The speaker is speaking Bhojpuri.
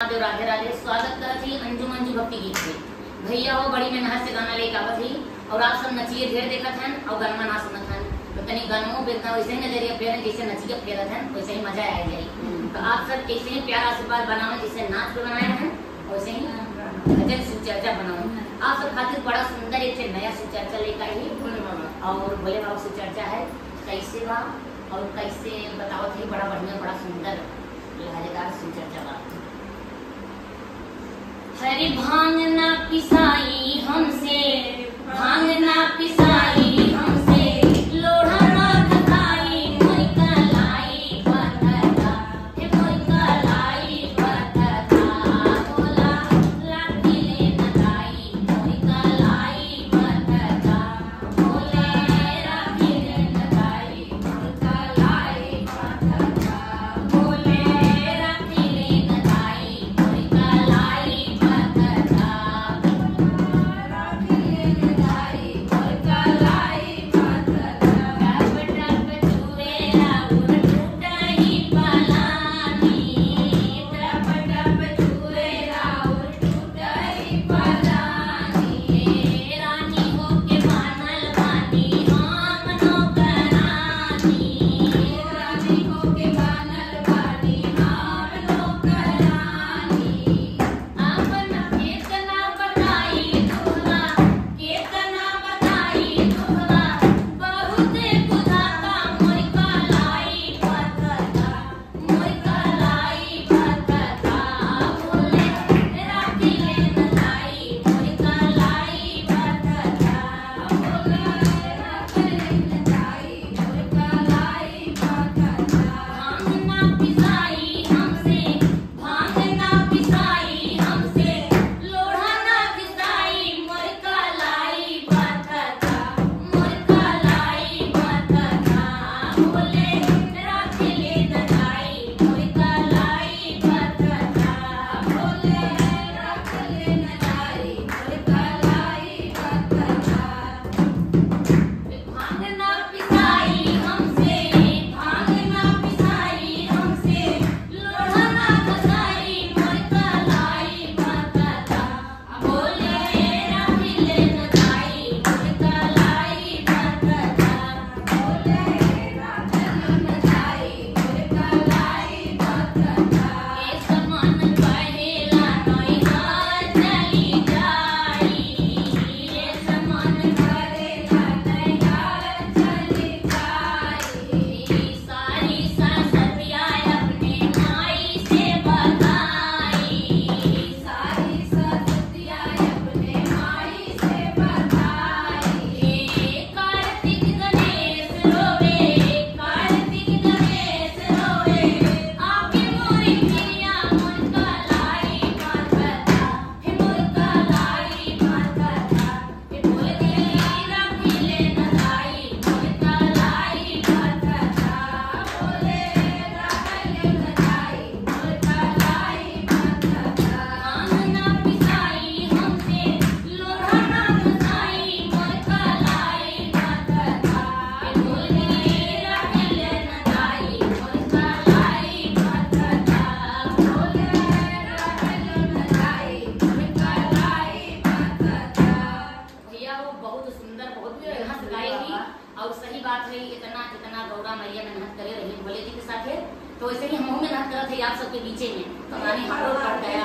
राधे राधे। स्वागत करत ही अंजुम अंजू भक्ति गीत से। भैया हो बड़ी मेहनत से गाना लेके आवत ही और आप सब नचिए ढेर देखत हन और गाना ना सुनत हन। तो तनी गानों बेतना वैसे ही नजरिया फेरन जैसे नचिए फेरत हन वैसे ही मजा आ जाई। तो आप सब ऐसे ही प्यारा आशीर्वाद बनाओ जैसे नाच पे बनाए हैं वैसे ही भजन सुचर्चा बनाओ। आप सब खातिर बड़ा सुंदर एक नया सुचर्चा लेकर आई और भोले बाबा सुचर्चा है कैसे बा और कैसे बताओ थे। बड़ा बढ़िया बड़ा सुंदर लहरेदार सुचर्चा बा। हरि भांग ना पिसाई हमसे, भांग ना पिसाई हमसे, लोढ़ा ना खाई मोई कलाई बतता, हे मोई कलाई बतता, बोला लाठी ले नगाई मोई कलाई बतता, बोले लाठी ले नगाई मोई कलाई बतता, बोले लाठी ले नगाई मोई कलाई और सही बात है। इतना कितना गौरा मैया मेहनत करे रही भोले जी के साथ है तो वैसे ही हम मेहनत करते हैं आप सबके बीचे में तो गाने हम लोग करते हैं।